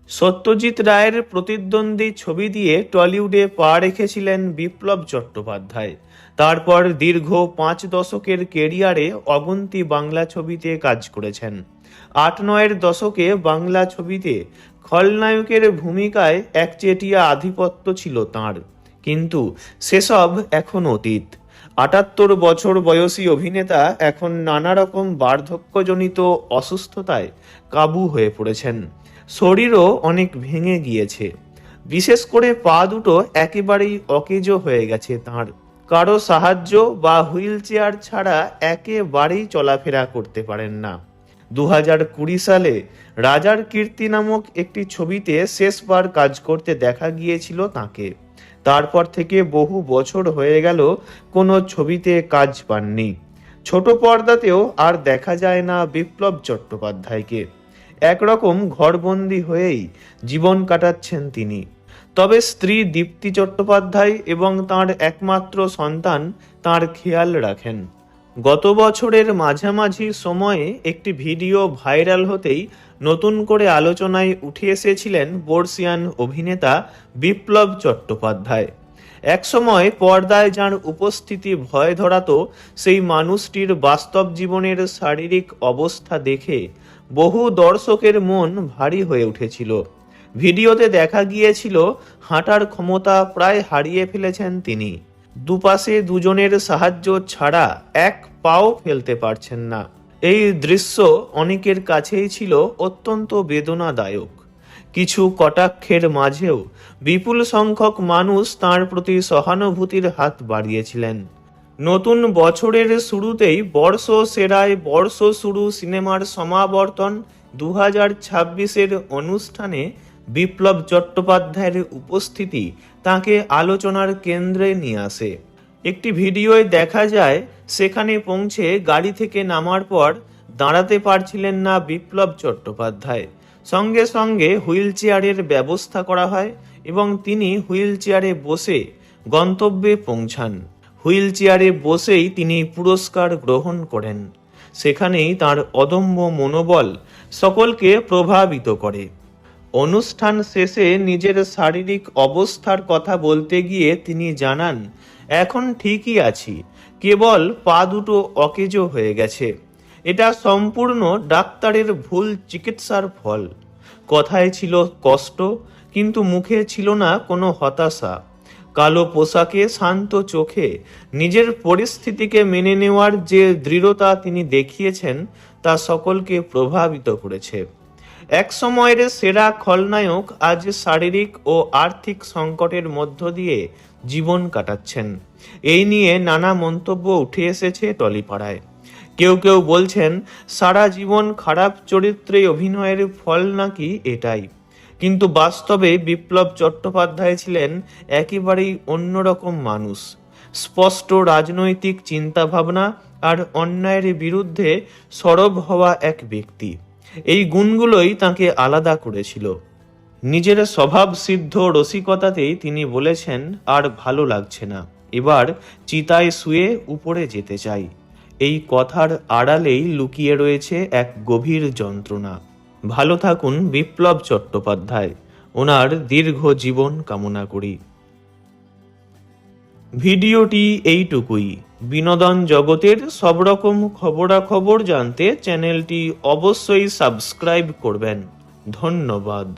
সত্যজিৎ রায়ের প্রতিদ্বন্দ্বী ছবি দিয়ে টলিউডে পা রেখেছিলেন বিপ্লব চট্টোপাধ্যায়। তারপর দীর্ঘ 5 দশকের কেরিয়ারে অগুন্তি বাংলা ছবিতে কাজ করেছেন। 8-9 দশকে বাংলা ছবিতে খলনায়কের ভূমিকায় একচেটিয়া আধিপত্য ছিল তাঁর, কিন্তু সেসব এখন অতীত। 78 বছর বয়সী অভিনেতা এখন নানা রকম বার্ধক্যজনিত অসুস্থতায় কাবু হয়ে পড়েছেন। শরীরও অনেক ভেঙে গিয়েছে, বিশেষ করে পা দুটো একেবারেই অকেজো হয়ে গেছে তাঁর। কারো সাহায্য বা হুইল চেয়ার ছাড়া একেবারেই চলাফেরা করতে পারেন না। 2020 সালে রাজার কীর্তি নামক একটি ছবিতে শেষবার কাজ করতে দেখা গিয়েছিল তাঁকে। তারপর থেকে বহু বছর হয়ে গেল কোনো ছবিতে কাজ পাননি। ছোট পর্দাতেও আর দেখা যায় না বিপ্লব চট্টোপাধ্যায়কে। একরকম ঘরবন্দি হয়েই জীবন কাটাচ্ছেন তিনি। তবে স্ত্রী দীপ্তি চট্টোপাধ্যায় এবং তাঁর একমাত্র সন্তান তাঁর খেয়াল রাখেন। গত বছরের মাঝামাঝি সময়ে একটি ভিডিও ভাইরাল হতেই নতুন করে আলোচনায় উঠে এসেছিলেন বর্ষিয়ান অভিনেতা বিপ্লব চট্টোপাধ্যায়। একসময় পর্দায় যার উপস্থিতি ভয় ধরাতো, সেই মানুষটির বাস্তব জীবনের শারীরিক অবস্থা দেখে বহু দর্শকের মন ভারী হয়ে উঠেছিল। ভিডিওতে দেখা গিয়েছিল হাঁটার ক্ষমতা প্রায় হারিয়ে ফেলেছেন তিনি। দুপাশে দুজনের সাহায্য ছাড়া এক পাও ফেলতে পারছেন না। এই দৃশ্য অনেকের কাছেই ছিল অত্যন্ত বেদনাদায়ক। কিছু কটাক্ষের মাঝেও বিপুল সংখ্যক মানুষ তাঁর প্রতি সহানুভূতির হাত বাড়িয়েছিলেন। নতুন বছরের শুরুতেই বর্ষ সেরায় বর্ষ শুরু সিনেমার সমাবর্তন 2026-এর অনুষ্ঠানে বিপ্লব চট্টোপাধ্যায়ের উপস্থিতি তাকে আলোচনার কেন্দ্রে নিয়ে আসে। একটি ভিডিওয় দেখা যায় সেখানে পৌঁছে গাড়ি থেকে নামার পর দাঁড়াতে পারছিলেন না বিপ্লব চট্টোপাধ্যায়। সঙ্গে সঙ্গে হুইল চেয়ারের ব্যবস্থা করা হয় এবং তিনি হুইল চেয়ারে বসে গন্তব্যে পৌঁছান। হুইল চেয়ারে বসেই তিনি পুরস্কার গ্রহণ করেন। সেখানেই তার অদম্য মনোবল সকলকে প্রভাবিত করে। অনুষ্ঠান শেষে নিজের শারীরিক অবস্থার কথা বলতে গিয়ে তিনি জানান, এখন ঠিকই আছি, কেবল পা দুটো অকেজো হয়ে গেছে। এটা সম্পূর্ণ ডাক্তারের ভুল চিকিৎসার ফল। কথায় ছিল কষ্ট, কিন্তু মুখে ছিল না কোনো হতাশা। কালো পোশাকে শান্ত চোখে নিজের পরিস্থিতিকে মেনে নেওয়ার যে দৃঢ়তা তিনি দেখিয়েছেন তা সকলকে প্রভাবিত করেছে। এক সময়ের সেরা খলনায়ক আজ শারীরিক ও আর্থিক সংকটের মধ্য দিয়ে জীবন কাটাচ্ছেন। এই নিয়ে নানা মন্তব্য উঠে এসেছে টলিপাড়ায়। কেউ কেউ বলছেন সারা জীবন খারাপ চরিত্রে অভিনয়ের ফল নাকি এটাই। কিন্তু বাস্তবে বিপ্লব চট্টোপাধ্যায় ছিলেন একেবারেই অন্যরকম মানুষ। স্পষ্ট রাজনৈতিক চিন্তাভাবনা আর অন্যায়ের বিরুদ্ধে সরব হওয়া এক ব্যক্তি। এই গুণগুলোই তাকে আলাদা করেছিল। নিজের স্বভাব সিদ্ধ রসিকতাতেই তিনি বলেছেন, আর ভালো লাগছে না, এবার চিতায় শুয়ে উপরে যেতে চাই। এই কথার আড়ালেই লুকিয়ে রয়েছে এক গভীর যন্ত্রণা। ভালো থাকুন বিপ্লব চট্টোপাধ্যায়, ওনার দীর্ঘ জীবন কামনা করি। ভিডিওটি এইটুকুই। বিনোদন জগতের সব রকম খবরাখবর জানতে চ্যানেলটি অবশ্যই সাবস্ক্রাইব করবেন। ধন্যবাদ।